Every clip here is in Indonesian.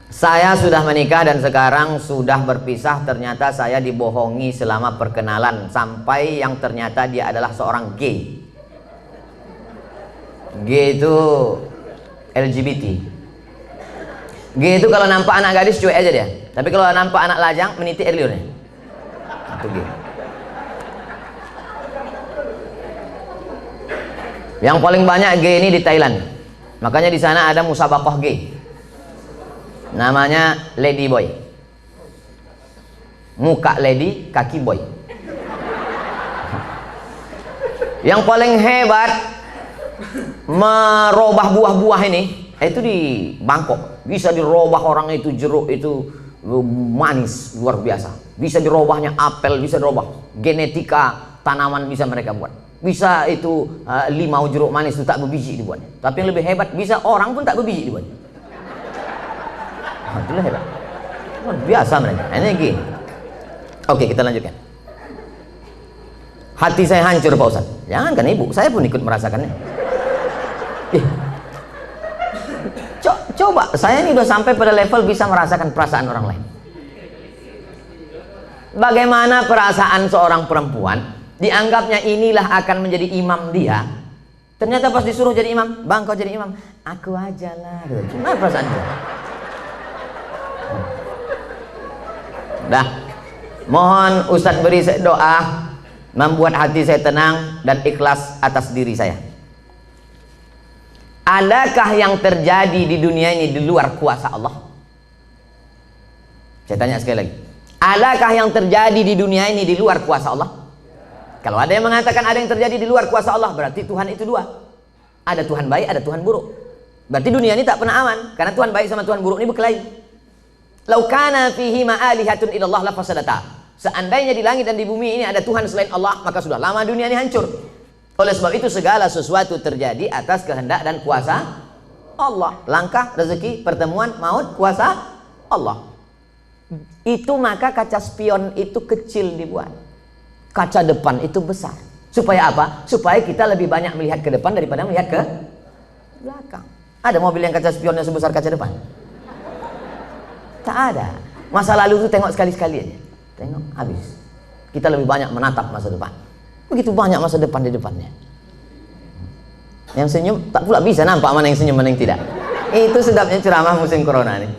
Saya sudah menikah dan sekarang sudah berpisah. Ternyata saya dibohongi selama perkenalan, sampai yang ternyata dia adalah seorang gay. Gay itu LGBT. Gay itu kalau nampak anak gadis cuek aja dia. Tapi kalau nampak anak lajang menitik air liurnya. Itu gay. Yang paling banyak gay ini di Thailand. Makanya di sana ada musabaqah gay. Namanya Lady Boy. Muka lady, kaki boy. Yang paling hebat merubah buah-buah ini itu di Bangkok. Bisa dirubah orang itu, jeruk itu manis luar biasa. Bisa dirubahnya apel, bisa dirubah. Genetika tanaman bisa mereka buat. Bisa itu limau jeruk manis itu tak berbiji dibuatnya. Tapi yang lebih hebat, bisa orang pun tak berbiji dibuatnya. Itulah hebat. Luar biasa mereka. Ini gini. Oke, kita lanjutkan. Hati saya hancur Pak Ustaz. Jangankan ibu, saya pun ikut merasakannya. Coba, saya ini udah sampai pada level bisa merasakan perasaan orang lain. Bagaimana perasaan seorang perempuan, dianggapnya inilah akan menjadi imam dia. Ternyata pas disuruh jadi imam, bang kau jadi imam, aku aja lah. Gimana perasaan dia? Dah, mohon Ustadz beri doa membuat hati saya tenang dan ikhlas atas diri saya. Adakah yang terjadi di dunia ini di luar kuasa Allah? Saya tanya sekali lagi. Adakah yang terjadi di dunia ini di luar kuasa Allah? Kalau ada yang mengatakan ada yang terjadi di luar kuasa Allah, berarti Tuhan itu dua. Ada Tuhan baik, ada Tuhan buruk. Berarti dunia ini tak pernah aman, karena Tuhan baik sama Tuhan buruk ini berkelahi. Lau kana fihi ma'alihatun illallah lafasadata. Seandainya di langit dan di bumi ini ada Tuhan selain Allah, maka sudah lama dunia ini hancur. Oleh sebab itu segala sesuatu terjadi atas kehendak dan kuasa Allah. Langkah, rezeki, pertemuan, maut, kuasa Allah. Itu maka kaca spion itu kecil dibuat. Kaca depan itu besar. Supaya apa? Supaya kita lebih banyak melihat ke depan daripada melihat ke belakang. Ada mobil yang kaca spionnya sebesar kaca depan? Tak ada. Masa lalu itu tengok sekali-sekali aja. Tengok, habis. Kita lebih banyak menatap masa depan. Begitu banyak masa depan di depannya. Yang senyum tak pula bisa nampak mana yang senyum mana yang tidak. Itu sedapnya ceramah musim corona nih.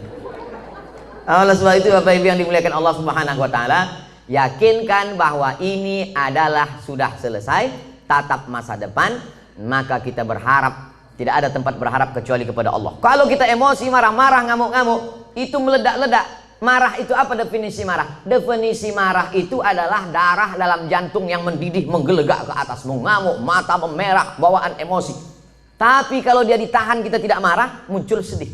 Oleh sebab itu Bapak Ibu yang dimuliakan Allah Subhanahu wa taala, yakinkan bahwa ini adalah sudah selesai, tatap masa depan, maka kita berharap, tidak ada tempat berharap kecuali kepada Allah. Kalau kita emosi, marah-marah, ngamuk-ngamuk, itu meledak-ledak. Marah itu apa definisi marah? Definisi marah itu adalah darah dalam jantung yang mendidih, menggelegak ke atas, mengamuk, mata memerah, bawaan emosi. Tapi kalau dia ditahan, kita tidak marah, muncul sedih.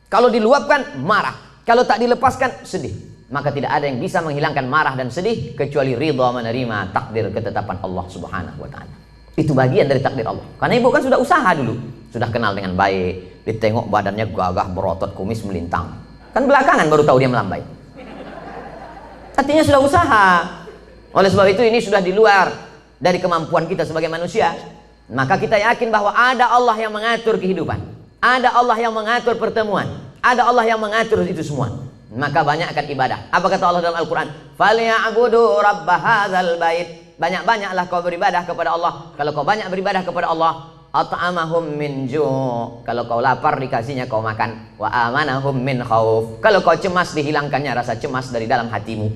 Kalau diluapkan, marah. Kalau tak dilepaskan, sedih. Maka tidak ada yang bisa menghilangkan marah dan sedih kecuali ridha menerima takdir ketetapan Allah Subhanahu wa taala. Itu bagian dari takdir Allah. Karena ibu kan sudah usaha dulu, sudah kenal dengan baik, ditengok badannya gagah berotot, kumis melintang. Kan belakangan baru tahu dia melambai. Artinya sudah usaha. Oleh sebab itu ini sudah di luar dari kemampuan kita sebagai manusia. Maka kita yakin bahwa ada Allah yang mengatur kehidupan, ada Allah yang mengatur pertemuan, ada Allah yang mengatur itu semua. Maka banyakkan ibadah. Apa kata Allah dalam Al-Quran? Falya'budu rabb hadzal bait. Banyak-banyaklah kau beribadah kepada Allah. Kalau kau banyak beribadah kepada Allah, at'amahum min ju'. Kalau kau lapar dikasihnya kau makan. Wa amanahum min khauf. Kalau kau cemas dihilangkannya rasa cemas dari dalam hatimu.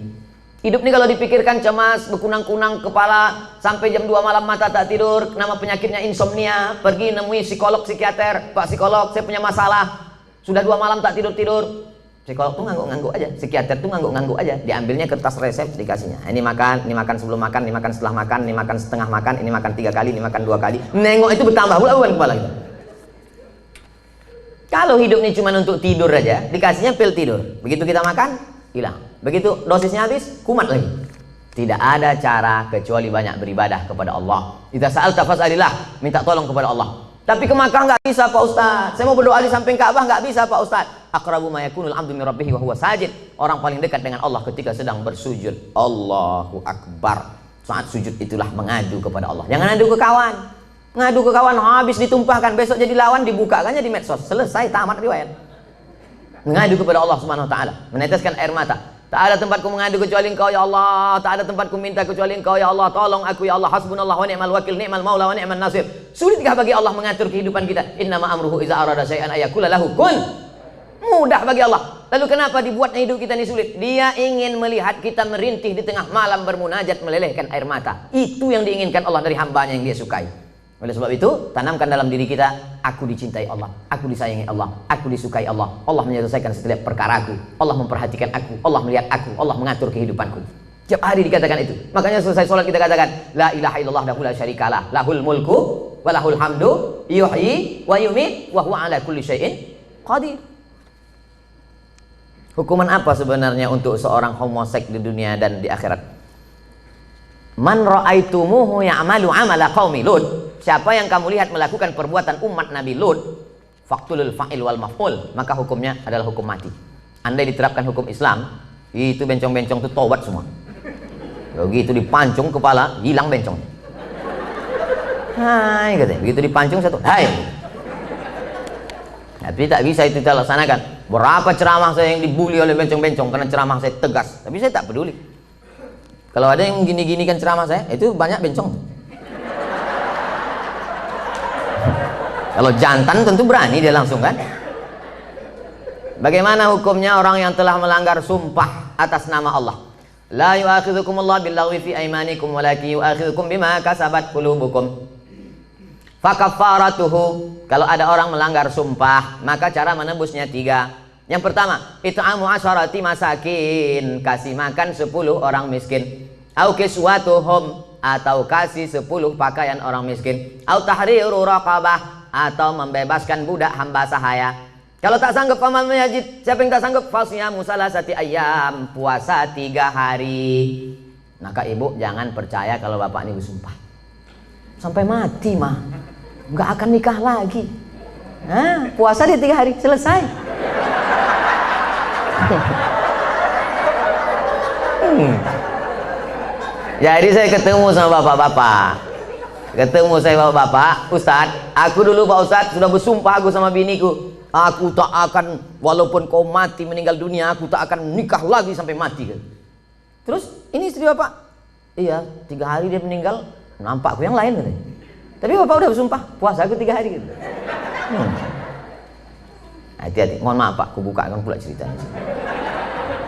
Hidup ini kalau dipikirkan cemas, berkunang-kunang kepala, sampai jam 2 malam mata tak tidur, nama penyakitnya insomnia, pergi nemui psikolog, psikiater, Pak psikolog saya punya masalah, sudah 2 malam tak tidur-tidur. Psikolog tuh ngangguk-ngangguk aja, psikiater tuh ngangguk-ngangguk aja, diambilnya kertas resep dikasihnya. Ini makan sebelum makan, ini makan setelah makan, ini makan setengah makan, ini makan 3 kali, ini makan 2 kali. Nengok itu bertambah pula beban kepala kita. Kalau hidup ini cuma untuk tidur aja, dikasihnya pil tidur. Begitu kita makan, hilang. Begitu dosisnya habis, kumat lagi. Tidak ada cara kecuali banyak beribadah kepada Allah. Idza sa'alta fas'alillah, minta tolong kepada Allah. Tapi ke Makkah nggak bisa Pak Ustaz. Saya mau berdoa di samping Ka'bah nggak bisa Pak Ustaz. Aqrabu ma yakunul 'abdu min rabbih wa huwa sajid. Orang paling dekat dengan Allah ketika sedang bersujud. Allahu Akbar. Saat sujud itulah mengadu kepada Allah. Jangan adu ke kawan. Ngadu ke kawan habis ditumpahkan, besok jadi lawan dibukakannya di medsos. Selesai, tamat riwayat. mengadu kepada Allah Subhanahu wa taala, meneteskan air mata. Tak ada tempatku mengadu kecuali Engkau ya Allah, tak ada tempatku minta kecuali Engkau ya Allah, tolong aku ya Allah, hasbunallah wa ni'mal wakil, ni'mal maula wa ni'man nasir. Sulitkah bagi Allah mengatur kehidupan kita? Innama amruhu iza arada syai'an ayakula lahu kun. Mudah bagi Allah. Lalu kenapa dibuatnya hidup kita ini sulit? Dia ingin melihat kita merintih di tengah malam bermunajat melelehkan air mata. Itu yang diinginkan Allah dari hambanya yang dia sukai. Oleh sebab itu, tanamkan dalam diri kita, aku dicintai Allah, aku disayangi Allah, aku disukai Allah. Allah menyelesaikan setiap perkaraku, Allah memperhatikan aku, Allah melihat aku, Allah mengatur kehidupanku. Setiap hari dikatakan itu. Makanya selesai sholat kita katakan, la ilaha illallah la syarikalah, lahul mulku wa lahul hamdu, yuhyi wa yumit wa huwa ala kulli syai'in qadir. Hukuman apa sebenarnya untuk seorang homoseks di dunia dan di akhirat? Man ra'aitumuhu ya'malu 'amala qaumi Lut. Siapa yang kamu lihat melakukan perbuatan umat Nabi Lut, faqtulul fa'il wal maf'ul, maka hukumnya adalah hukum mati. Andai diterapkan hukum Islam, itu bencong-bencong itu tobat semua. Begitu dipancung kepala, hilang bencong. Hai katanya, begitu dipancung satu, hai. Tapi tak bisa itu kita laksanakan. Berapa ceramah saya yang dibully oleh bencong-bencong karena ceramah saya tegas, tapi saya tak peduli. Kalau ada yang gini-ginikan ceramah saya, itu banyak bencong. Kalau jantan tentu berani dia langsung kan. Bagaimana hukumnya orang yang telah melanggar sumpah atas nama Allah? La yu'akhidhukumullahu billaghwi fi aymanikum walakin yu'akhidhukum bima kasabat qulubukum. Fakaffaratuhu, kalau ada orang melanggar sumpah, maka cara menebusnya 3. Yang pertama, it'amu asyarati masakin, kasih makan 10 orang miskin. Au kiswatuhum, atau kasih 10 pakaian orang miskin. Au tahriru raqabah, atau membebaskan budak hamba sahaya. Kalau tak sanggup paman menjajit, siapa yang tak sanggup? Fasyamu salasati ayyam, puasa 3 hari. Maka ibu jangan percaya kalau bapak ini bersumpah. Sampai mati mah nggak akan nikah lagi. Nah, puasa di 3 hari selesai. Jadi saya ketemu sama bapak-bapak. Ketemu saya bapak-bapak, Ustadz, aku dulu Pak Ustadz sudah bersumpah aku sama biniku, aku tak akan, walaupun kau mati meninggal dunia, aku tak akan nikah lagi sampai mati. Terus ini istri bapak, iya 3 hari dia meninggal, nampak aku yang lain katanya. Tapi bapak udah bersumpah, puasa aku 3 hari gitu. Hati-hati, mohon maaf Pak, aku bukakan pula ceritanya.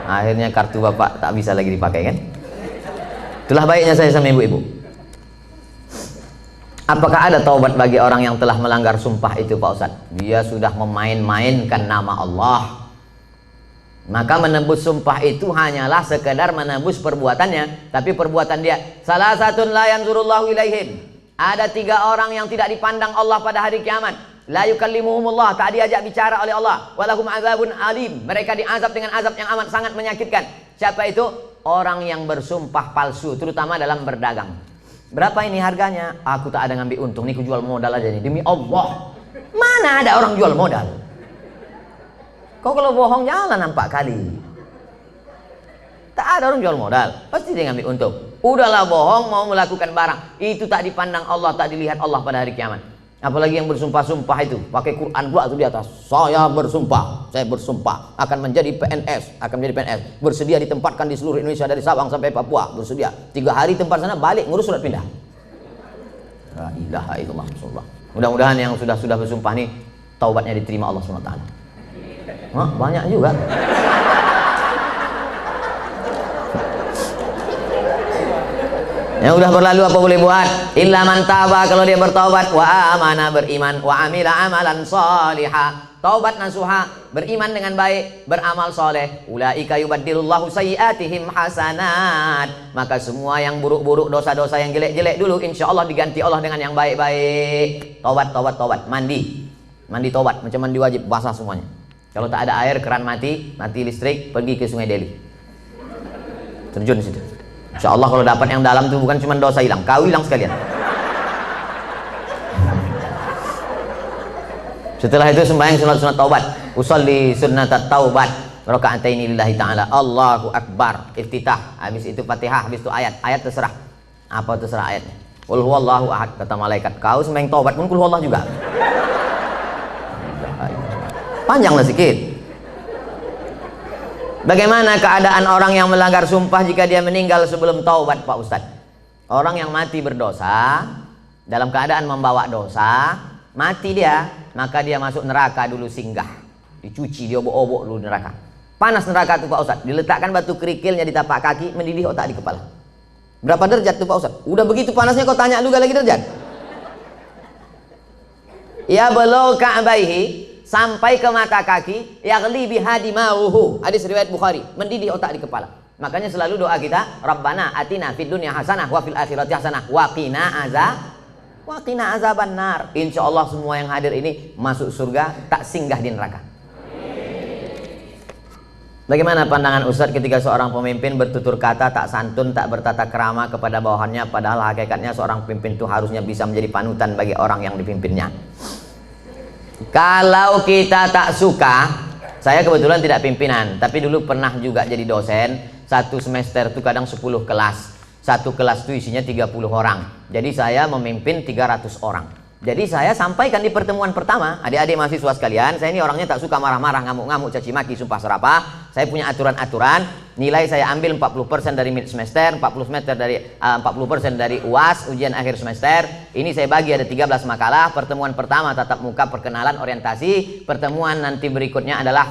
Akhirnya kartu bapak tak bisa lagi dipakai kan. Itulah baiknya saya sama ibu-ibu. Apakah ada taubat bagi orang yang telah melanggar sumpah itu Pak Ustadz? Dia sudah memain-mainkan nama Allah. Maka menebus sumpah itu hanyalah sekedar menebus perbuatannya. Tapi perbuatan dia, salah satu la yanzurullahu ilaihim. Ada 3 orang yang tidak dipandang Allah pada hari kiamat. La yukallimuhumullah, tak diajak bicara oleh Allah. Walahum azabun alim, mereka diazab dengan azab yang amat sangat menyakitkan. Siapa itu? Orang yang bersumpah palsu, terutama dalam berdagang. Berapa ini harganya? Aku tak ada ngambil untung, nih aku jual modal aja nih, demi Allah. Mana ada orang jual modal? Kau kalau bohong jangan nampak kali. Tak ada orang jual modal, pasti dia ngambil untung. Udahlah bohong, mau melakukan barang, itu tak dipandang Allah, tak dilihat Allah pada hari kiamat. Apalagi yang bersumpah-sumpah itu, pakai Quran pula tuh di atas. Saya bersumpah akan menjadi PNS, bersedia ditempatkan di seluruh Indonesia dari Sabang sampai Papua, bersedia. 3 hari tempat sana, balik ngurus surat pindah. La ilaha illallah. Mudah-mudahan yang sudah bersumpah nih taubatnya diterima Allah SWT. Banyak juga. Yang udah berlalu apa boleh buat? Illa man taba, kalau dia bertaubat, wa amana, beriman, wa amila amalan shaliha, taubat nasuha, beriman dengan baik, beramal soleh. Ulaika yubaddilullahu sayyiatihim hasanat, maka semua yang buruk-buruk, dosa-dosa yang jelek-jelek dulu insya Allah diganti Allah dengan yang baik-baik. Taubat, mandi taubat, macam mandi wajib, basah semuanya. Kalau tak ada air, keran mati listrik, pergi ke Sungai Deli, terjun situ. Insya Allah kalau dapat yang dalam itu bukan cuma dosa hilang, kau hilang sekalian. Setelah itu sembahyang sunat taubat, usolli sunnatat taubat, raka'ataini lillahi ta'ala, Allahu Akbar, iftitah, habis itu Fatihah, habis itu ayat terserah. Apa terserah ayatnya? Qul huwallahu ahad, kata malaikat. Kau sembahyang taubat pun qul huwallahu juga. Panjanglah sikit. Bagaimana keadaan orang yang melanggar sumpah jika dia meninggal sebelum taubat, Pak Ustadz? Orang yang mati berdosa, dalam keadaan membawa dosa, mati dia, maka dia masuk neraka dulu singgah. Dicuci, diobok-obok dulu neraka. Panas neraka itu Pak Ustadz. Diletakkan batu kerikilnya di tapak kaki, mendidih otak di kepala. Berapa derajat tuh Pak Ustadz? Udah begitu panasnya kau tanya juga lagi derajat? Ya belau ka'baihi, sampai ke mata kaki, yaghli biha dimauhu. Hadis riwayat Bukhari, mendidih otak di kepala. Makanya selalu doa kita, Rabbana atina fid dunya hasanah wa fil akhirati hasanah wa qina azabannar. Insyaallah semua yang hadir ini masuk surga, tak singgah di neraka. Bagaimana pandangan Ustadz ketika seorang pemimpin bertutur kata tak santun, tak bertata krama kepada bawahannya, padahal hakikatnya seorang pemimpin itu harusnya bisa menjadi panutan bagi orang yang dipimpinnya. Kalau kita tak suka, saya kebetulan tidak pimpinan, tapi dulu pernah juga jadi dosen. Satu semester itu kadang 10 kelas. Satu kelas itu isinya 30 orang. Jadi saya memimpin 300 orang. Jadi saya sampaikan di pertemuan pertama, adik-adik mahasiswa sekalian, saya ini orangnya tak suka marah-marah, ngamuk-ngamuk, caci maki, sumpah serapah. Saya punya aturan-aturan, nilai saya ambil 40% dari mid semester, 40% dari UAS, ujian akhir semester. Ini saya bagi ada 13 makalah. Pertemuan pertama tatap muka, perkenalan, orientasi. Pertemuan nanti berikutnya adalah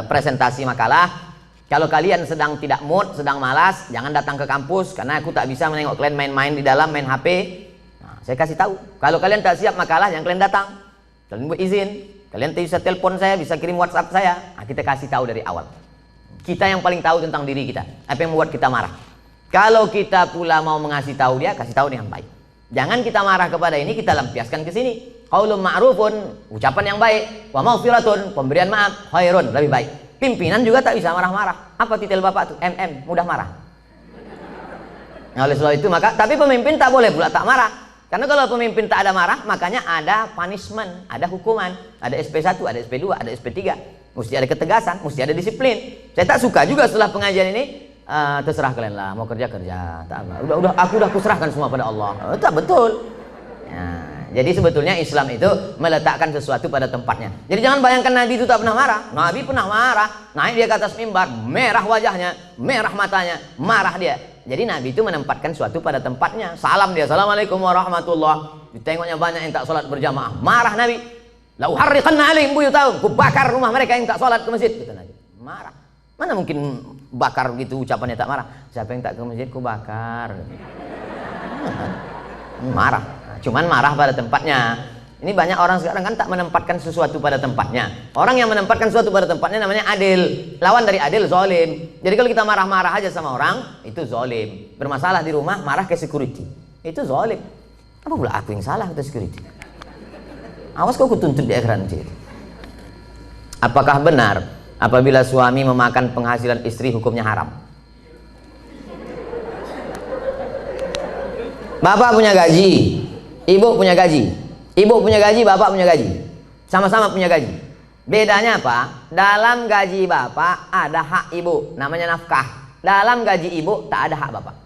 presentasi makalah. Kalau kalian sedang tidak mood, sedang malas, jangan datang ke kampus karena aku tak bisa menengok kalian main-main di dalam, main HP. Saya kasih tahu, kalau kalian tak siap makalah, yang kalian datang, kalian buat izin, kalian bisa telepon saya, bisa kirim WhatsApp saya. Nah, kita kasih tahu dari awal. Kita yang paling tahu tentang diri kita, apa yang membuat kita marah. Kalau kita pula mau mengasih tahu dia, kasih tahu dengan baik. Jangan kita marah kepada ini, kita lampiaskan ke sini. Qaulun ma'rufun, ucapan yang baik. Wa maghfiratun, pemberian maaf. Khairun, lebih baik. Pimpinan juga tak bisa marah-marah. Apa titel bapak tuh? MM, mudah marah. Nah, oleh sebab itu maka, tapi pemimpin tak boleh pula tak marah. Karena kalau pemimpin tak ada marah, makanya ada punishment, ada hukuman, ada SP1, ada SP2, ada SP3. Mesti ada ketegasan, mesti ada disiplin. Saya tak suka juga setelah pengajian ini, terserah kalian lah, mau kerja kerja. Tak apa. Aku udah kuserahkan semua pada Allah. Tak betul. Nah, jadi sebetulnya Islam itu meletakkan sesuatu pada tempatnya. Jadi jangan bayangkan Nabi itu tak pernah marah. Nabi pernah marah, naik dia ke atas mimbar, merah wajahnya, merah matanya, marah dia. Jadi Nabi itu menempatkan suatu pada tempatnya. Salam dia, assalamualaikum warahmatullah. Ditengoknya banyak yang tak sholat berjamaah, marah Nabi. La uharriqanna alaihim buyutahum, ku bakar rumah mereka yang tak sholat ke masjid, kata Nabi. Marah. Mana mungkin bakar gitu ucapannya tak marah. Siapa yang tak ke masjid ku bakar. Marah. Cuman marah pada tempatnya. Ini banyak orang sekarang kan tak menempatkan sesuatu pada tempatnya. Orang yang menempatkan sesuatu pada tempatnya namanya adil. Lawan dari adil, zolim. Jadi kalau kita marah-marah aja sama orang, itu zolim. Bermasalah di rumah, marah ke security, itu zolim. Apa pula aku yang salah ke security? Awas kau kutuntut di akhirat nanti. Apakah benar apabila suami memakan penghasilan istri hukumnya haram? Bapak punya gaji, ibu punya gaji. Ibu punya gaji, bapak punya gaji. Sama-sama punya gaji. Bedanya apa? Dalam gaji bapak ada hak ibu, namanya nafkah. Dalam gaji ibu tak ada hak bapak.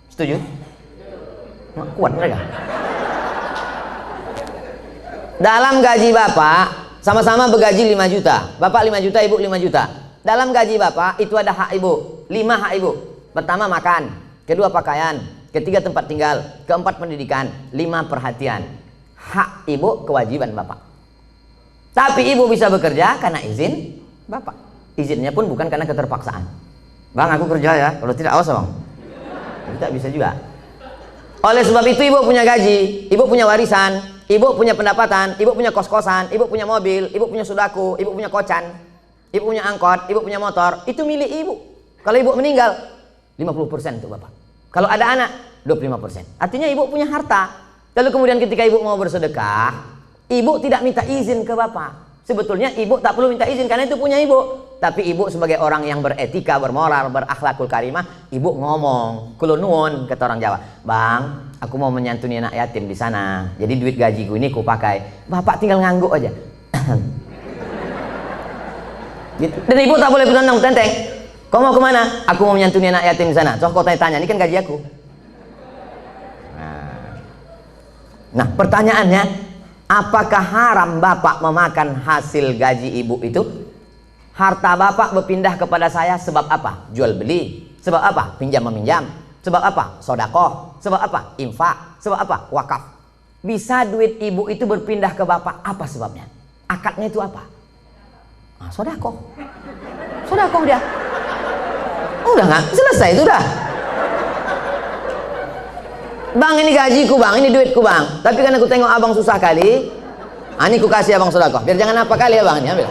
Setuju? Kuat mereka. Dalam gaji bapak sama-sama bergaji 5 juta. Bapak 5 juta, ibu 5 juta. Dalam gaji bapak itu ada hak ibu, 5 hak ibu. Pertama makan, kedua pakaian, ketiga tempat tinggal, keempat pendidikan, 5 perhatian. Hak ibu, kewajiban bapak. Tapi ibu bisa bekerja karena izin bapak. Izinnya pun bukan karena keterpaksaan. Bang, aku kerja ya. Kalau tidak, awas bang. Tidak bisa juga. Oleh sebab itu ibu punya gaji, ibu punya warisan, ibu punya pendapatan, ibu punya kos-kosan, ibu punya mobil, ibu punya sudaku, ibu punya kocan, ibu punya angkot, ibu punya motor. Itu milik ibu. Kalau ibu meninggal, 50% untuk bapak. Kalau ada anak, 25%. Artinya ibu punya harta. Lalu kemudian ketika ibu mau bersedekah, ibu tidak minta izin ke bapak. Sebetulnya ibu tak perlu minta izin karena itu punya ibu. Tapi ibu sebagai orang yang beretika, bermoral, berakhlakul karimah, ibu ngomong, kulo nuwun kata orang Jawa. Bang, aku mau menyantuni anak yatim di sana. Jadi duit gajiku ini ku pakai. Bapak tinggal ngangguk aja. Gitu. Dan ibu tak boleh bertandang tenteng. Kau mau kemana? Aku mau menyantuni anak yatim di sana. Coba kau tanya, ini kan gaji aku. Nah, pertanyaannya, apakah haram bapak memakan hasil gaji ibu itu? Harta bapak berpindah kepada saya sebab apa? Jual beli. Sebab apa? Pinjam meminjam. Sebab apa? Sodakoh. Sebab apa? Infak. Sebab apa? Wakaf. Bisa duit ibu itu berpindah ke bapak, apa sebabnya? Akadnya itu apa? Nah, sodakoh. Sodakoh dia. Udah nggak? Selesai itu dah. Bang, ini gajiku bang, ini duitku bang. Tapi kan aku tengok abang susah kali, ini ku kasih abang sodakoh. Biar jangan apa kali ya bang, ini ambil.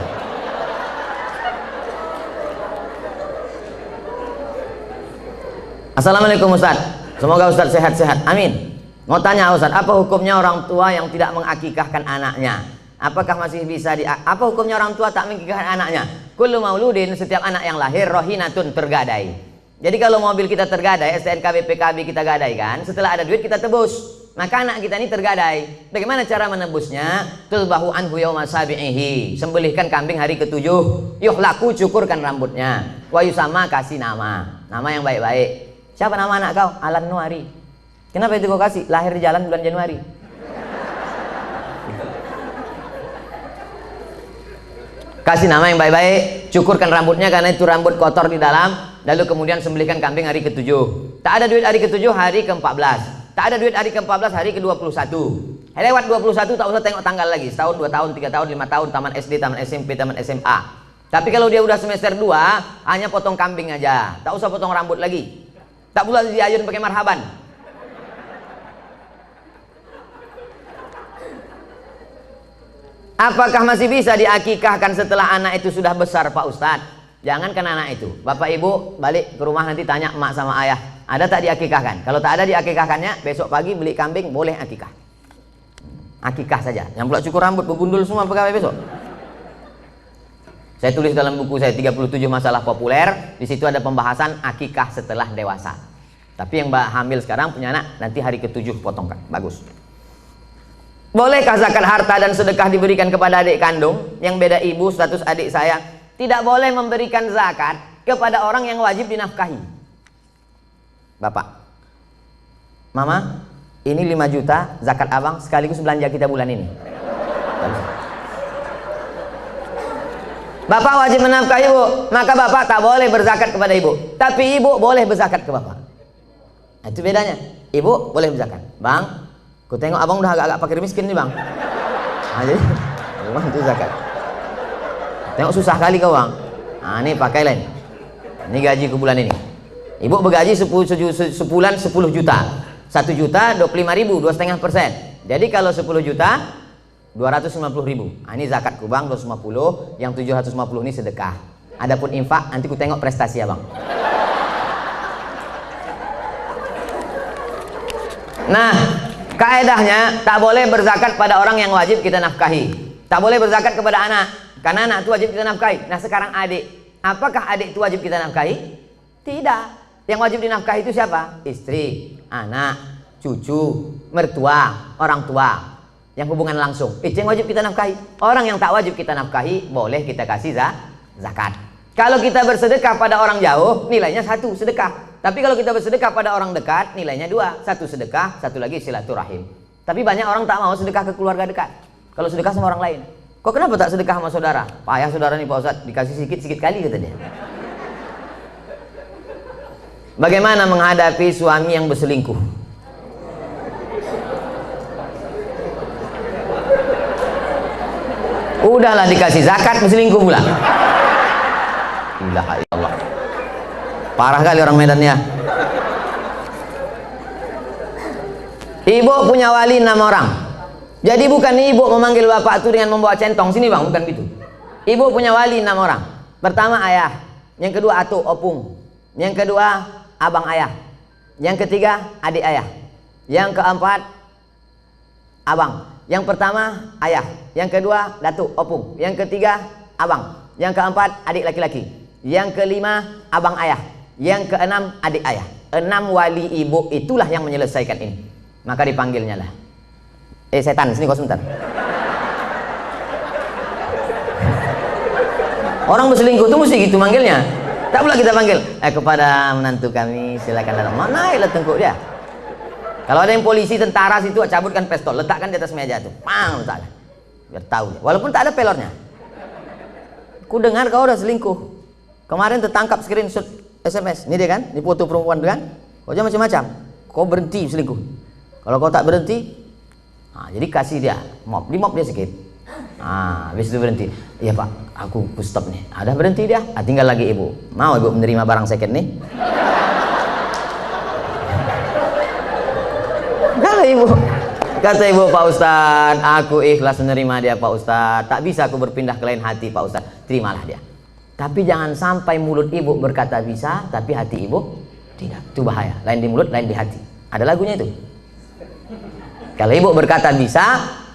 Assalamualaikum Ustaz. Semoga Ustaz sehat-sehat. Amin. Mau tanya Ustaz, apa hukumnya orang tua yang tidak mengakikahkan anaknya? Apakah masih bisa apa hukumnya orang tua tak mengakikahkan anaknya? Kullu mauludin, setiap anak yang lahir rohinatun, tergadai. Jadi kalau mobil kita tergadai, STNK BPKB kita gadaikan, setelah ada duit kita tebus. Maka anak kita ini tergadai. Bagaimana cara menebusnya? Tulbahu anhu yauma sabi'ihi. Sembelihkan kambing hari ke-7. Yuhlaku, cukurkan rambutnya. Wa yusama, kasih nama. Nama yang baik-baik. Siapa nama anak kau? Alan Nuari. Kenapa itu kau kasih? Lahir di jalan bulan Januari. Kasih nama yang baik-baik, cukurkan rambutnya karena itu rambut kotor di dalam. Lalu kemudian sembelihkan kambing hari ke-7. Tak ada duit hari ke-7, hari ke-14. Tak ada duit hari ke-14, hari ke-21. Lewat 21 tak usah tengok tanggal lagi. Setahun, 2 tahun, 3 tahun, 5 tahun, taman SD, taman SMP, taman SMA. Tapi kalau dia udah semester 2, hanya potong kambing aja. Tak usah potong rambut lagi. Tak pula diayun pakai marhaban. Apakah masih bisa diakikahkan setelah anak itu sudah besar Pak Ustadz? Jangankan anak itu, bapak ibu balik ke rumah nanti tanya emak sama ayah, ada tak diakikahkan? Kalau tak ada diakikahkannya, besok pagi beli kambing, boleh akikah. Akikah saja, yang pula cukur rambut, begundul semua pegawai besok. Saya tulis dalam buku saya 37 masalah populer, di situ ada pembahasan akikah setelah dewasa. Tapi yang hamil sekarang punya anak, nanti hari ke-7 potongkan, bagus. Bolehkah zakat harta dan sedekah diberikan kepada adik kandung yang beda ibu, status adik saya? Tidak boleh memberikan zakat kepada orang yang wajib dinafkahi. Bapak, Mama, ini 5 juta zakat abang sekaligus belanja kita bulan ini. Bapak wajib menafkahi ibu, maka bapak tak boleh berzakat kepada ibu. Tapi ibu boleh berzakat ke bapak. Nah, itu bedanya. Ibu boleh berzakat. Bang, ku tengok abang udah agak-agak fakir miskin nih bang. Nah, jadi bang itu zakat. Tengok susah kali kau bang. Nah, ini pakai lain. Ini gaji ke bulan ini. Ibu bergaji sebulan 10 juta. 1 juta 25.000, 2,5%. Jadi kalau 10 juta 250.000. Nah, ini zakat ku bang 250. Yang 750 ini sedekah. Adapun infak nanti ku tengok prestasi ya bang. Nah, kaedahnya tak boleh berzakat pada orang yang wajib kita nafkahi. Tak boleh berzakat kepada anak. Karena anak itu wajib kita nafkahi. Nah sekarang adik, apakah adik itu wajib kita nafkahi? Tidak. Yang wajib dinafkahi itu siapa? Istri, anak, cucu, mertua, orang tua, yang hubungan langsung. Itu yang wajib kita nafkahi. Orang yang tak wajib kita nafkahi, boleh kita kasih zakat. Kalau kita bersedekah pada orang jauh, nilainya 1 sedekah. Tapi kalau kita bersedekah pada orang dekat, nilainya 2. 1 sedekah, 1 lagi silaturahim. Tapi banyak orang tak mau sedekah ke keluarga dekat. Kalau sedekah sama orang lain. Kok kenapa tak sedekah sama saudara? Payah saudara nih Pak Ustadz, dikasih sikit-sikit kali kata dia. Bagaimana menghadapi suami yang berselingkuh? Udahlah dikasih zakat, berselingkuh pula. Ilaha illallah. Parah kali orang Medan ya. Ibu punya wali 6 orang. Jadi bukan ibu memanggil bapak itu dengan membawa centong sini bang, bukan gitu. Ibu punya wali 6 orang. Pertama ayah, yang kedua atuk opung, yang kedua abang ayah, yang ketiga adik ayah, yang keempat abang. Yang pertama ayah, yang kedua datuk opung, yang ketiga abang, yang keempat adik laki-laki, yang kelima abang ayah, yang keenam adik ayah. 6 wali ibu itulah yang menyelesaikan ini. Maka dipanggilnya lah. Setan, sini kau sebentar. Orang berselingkuh itu mesti gitu manggilnya. Tak pula kita panggil, kepada menantu kami silakan datang. Mana ya tengkuk dia. Kalau ada yang polisi, tentara situ, cabutkan pistol, letakkan di atas meja tuh. Pang, letakkan. Biar tahu dia. Walaupun tak ada pelornya. ku dengar kau udah selingkuh. Kemarin tertangkap screenshot SMS. Ini dia kan, ini foto perempuan kan? Kau jangan macam-macam. Kau berhenti selingkuh. Kalau kau tak berhenti, nah, jadi kasih dia mop, di mop dia sikit. Nah, habis itu berhenti. Iya Pak, aku stop nih. Ada berhenti dia. Ah, tinggal lagi ibu. Mau ibu menerima barang second nih? Kalau ibu, kata ibu, Pak Ustadz, aku ikhlas menerima dia Pak Ustadz. Tak bisa aku berpindah ke lain hati Pak Ustadz. Terimalah dia. Tapi jangan sampai mulut ibu berkata bisa, tapi hati ibu tidak. Itu bahaya. Lain di mulut, lain di hati. Ada lagunya itu. Kalau ibu berkata bisa,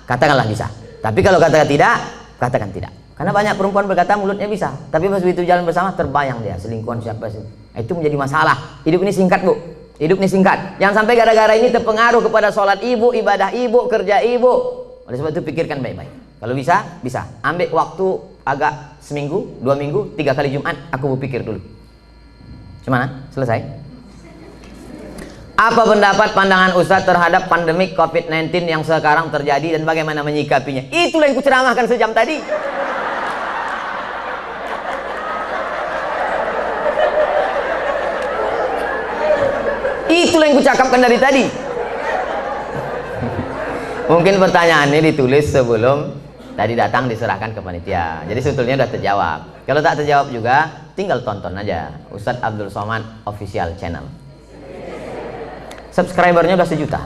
katakanlah bisa. Tapi kalau katakan tidak, katakan tidak. Karena banyak perempuan berkata mulutnya bisa, tapi pas begitu jalan bersama terbayang dia selingkuhan siapa sih. Itu menjadi masalah. Hidup ini singkat Bu. Hidup ini singkat. Jangan sampai gara-gara ini terpengaruh kepada sholat ibu, ibadah ibu, kerja ibu. Oleh sebab itu pikirkan baik-baik. Kalau bisa, bisa. Ambil waktu agak seminggu, 2 minggu, 3 kali Jumat. Aku berpikir dulu. Gimana? Selesai? Apa pendapat pandangan Ustadz terhadap pandemik COVID-19 yang sekarang terjadi dan bagaimana menyikapinya? Itulah yang kuceramahkan sejam tadi. Itulah yang kucakapkan dari tadi. Mungkin pertanyaannya ditulis sebelum tadi datang diserahkan ke panitia. Jadi sebetulnya sudah terjawab. Kalau tak terjawab juga, tinggal tonton aja Ustadz Abdul Somad Official Channel. Subscribernya udah 1 juta.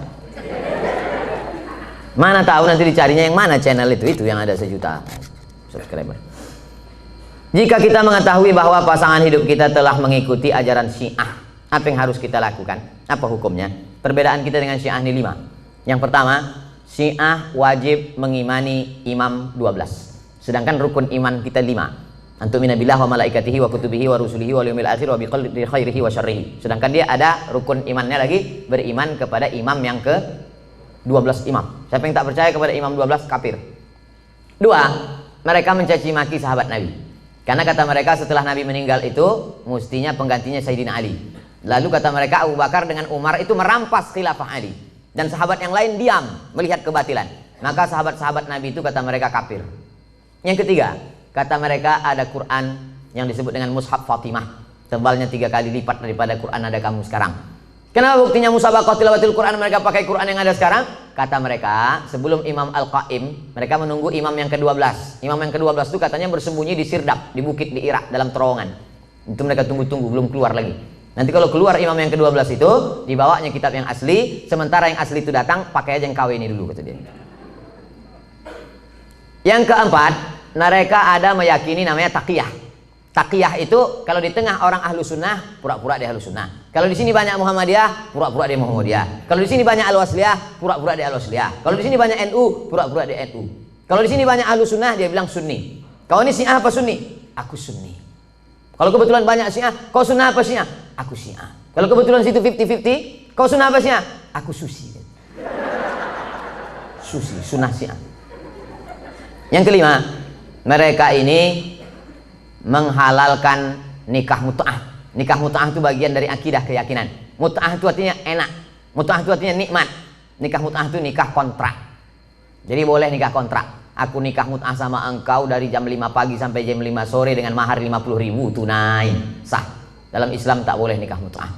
Mana tahu nanti dicarinya yang mana channel itu yang ada 1 juta subscriber. Jika kita mengetahui bahwa pasangan hidup kita telah mengikuti ajaran Syiah, apa yang harus kita lakukan? Apa hukumnya? Perbedaan kita dengan Syiah ini 5. Yang pertama, Syiah wajib mengimani imam 12. Sedangkan rukun iman kita 5. Antumina billah wa malaikatihi wa kutubihi wa rusulihi wa yaumil akhir wa biqadri khairihi wa syarrihi. Sedangkan dia ada rukun imannya lagi, beriman kepada imam yang ke 12 imam. Siapa yang tak percaya kepada imam 12 kafir. 2, mereka mencaci maki sahabat Nabi. Karena kata mereka setelah Nabi meninggal itu mestinya penggantinya Sayyidina Ali. Lalu kata mereka Abu Bakar dengan Umar itu merampas khilafah Ali. Dan sahabat yang lain diam melihat kebatilan. Maka sahabat-sahabat Nabi itu kata mereka kafir. Yang ketiga, kata mereka ada Quran yang disebut dengan Mushaf Fatimah. Tebalnya 3 kali lipat daripada Quran ada kamu sekarang. Kenapa buktinya musabaqah tilawatil Quran mereka pakai Quran yang ada sekarang? Kata mereka, sebelum Imam Al-Qaim, mereka menunggu imam yang ke-12. Imam yang ke-12 itu katanya bersembunyi di Sirdap, di bukit di Irak, dalam terowongan. Itu mereka tunggu-tunggu, belum keluar lagi. Nanti kalau keluar imam yang ke-12 itu, dibawanya kitab yang asli, sementara yang asli itu datang, pakai aja yang KW ini dulu, kata dia. Yang keempat, mereka ada meyakini namanya taqiyah. Taqiyah itu kalau di tengah orang ahlu sunnah, pura-pura dia ahlu sunnah. Kalau di sini banyak Muhammadiyah, pura-pura dia Muhammadiyah. Kalau di sini banyak Al-Wasliyah, pura-pura dia Al-Wasliyah. Kalau di sini banyak NU, pura-pura dia NU. Kalau di sini banyak ahlu sunnah, dia bilang sunni. Kau ini Syiah apa sunni? Aku sunni. Kalau kebetulan banyak Syiah, kau sunnah apa Syiah? Aku Syiah. Kalau kebetulan situ 50-50, kau sunnah apa Syiah? Aku susi. Susi, sunnah Syiah. Yang kelima, mereka ini menghalalkan nikah mut'ah. Nikah mut'ah itu bagian dari akidah keyakinan. Mut'ah itu artinya enak. Mut'ah itu artinya nikmat. Nikah mut'ah itu nikah kontrak. Jadi boleh nikah kontrak. Aku nikah mut'ah sama engkau dari jam 5 pagi sampai jam 5 sore dengan mahar 50.000 tunai. Sah. Dalam Islam tak boleh nikah mut'ah.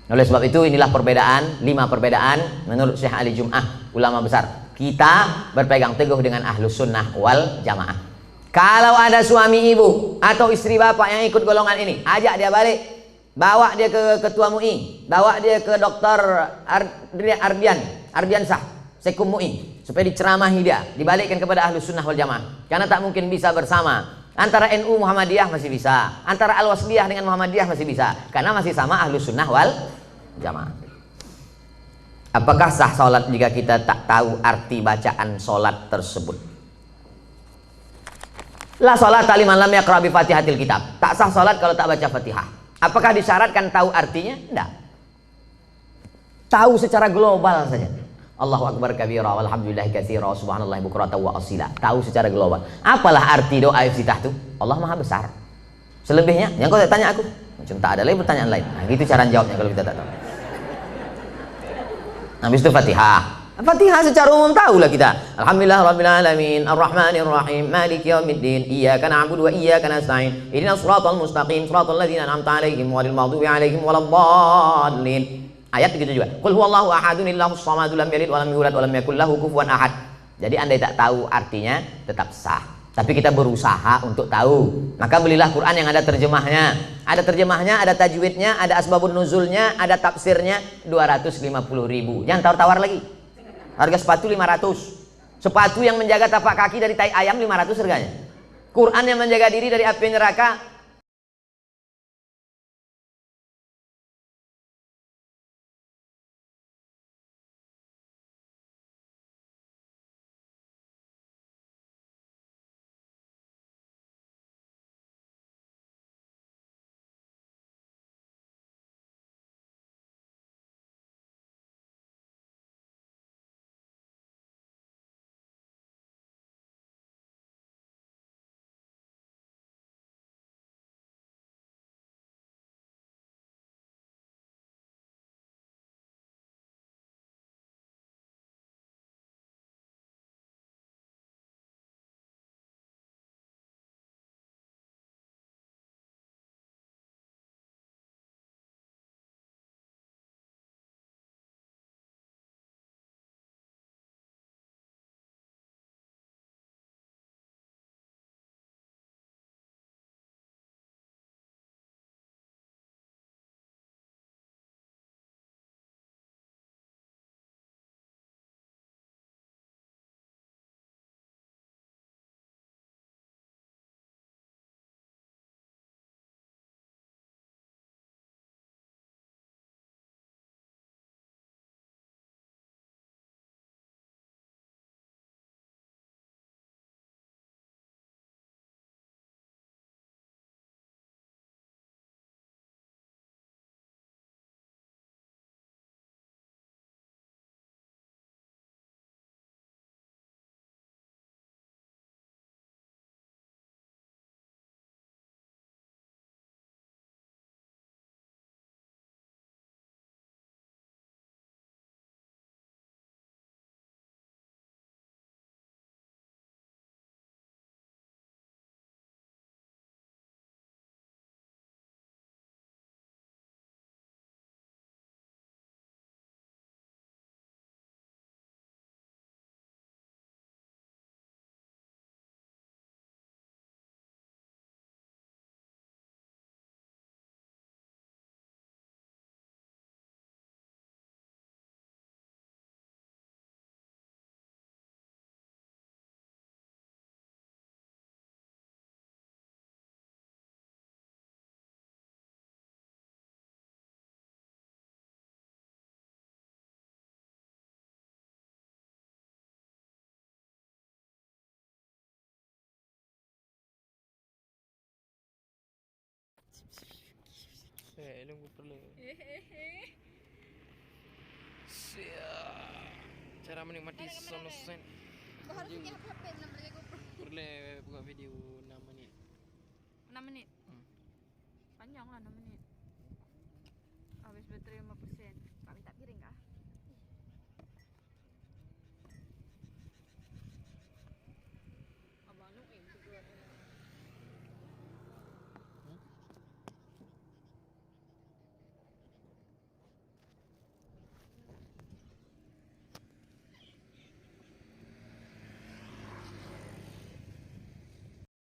Oleh sebab itu inilah perbedaan, 5 perbedaan menurut Syekh Ali Jum'ah, ulama besar. Kita berpegang teguh dengan ahlus sunnah wal jamaah. Kalau ada suami ibu atau istri bapak yang ikut golongan ini, ajak dia balik, bawa dia ke ketua MUI, bawa dia ke dokter Ardiansah, Sekum MUI, supaya diceramahi dia, dibalikkan kepada ahlus sunnah wal jamaah. Karena tak mungkin bisa bersama. Antara NU Muhammadiyah masih bisa, antara Al-Wasliyah dengan Muhammadiyah masih bisa, karena masih sama ahlus sunnah wal jamaah. Apakah sah sholat jika kita tak tahu arti bacaan sholat tersebut? La sholat liman lam yaqra bi Fatihatil kitab. Tak sah sholat kalau tak baca Fatihah. Apakah disyaratkan tahu artinya? Tidak. Tahu secara global saja. Allahu akbar kabira walhamdulillahi katsira subhanallahi bukratan wa asila. Tahu secara global. Apalah arti doa iftitah itu? Allah Maha besar. Selebihnya yang kau tanya aku, macam tak ada lagi pertanyaan lain. Nah, gitu cara jawabnya kalau kita tak tahu. Habis itu Fatihah. Fatihah secara umum tahulah kita. Alhamdulillah rabbil alamin, arrahmanir rahim, maliki yaumiddin, iyyaka na'budu wa iyyaka nasta'in, ihdinas siratal mustaqim, siratal ladzina an'amta 'alaihim ghairil maghdubi 'alaihim waladdallin. Ayat begitu juga. Qul huwallahu ahadun illahus shamadul lam yalid wa lam yulad wa lam yakul lahu kufuwan ahad. Jadi andai tak tahu artinya tetap sah. Tapi kita berusaha untuk tahu. Maka belilah Quran yang ada terjemahnya. Ada terjemahnya, ada tajwidnya, ada asbabun nuzulnya, ada tafsirnya. 250.000. Jangan tawar-tawar lagi. Harga sepatu 500. Sepatu yang menjaga tapak kaki dari tai ayam 500 harganya. Quran yang menjaga diri dari api neraka. Nunggu perlu. Cara menikmati sunset. Kau harus punya HP 6 menit GoPro. Boleh buka video 6 menit. 6 menit. Panjang lah 6 menit. Habis baterai 5%. Kak minta piring kah?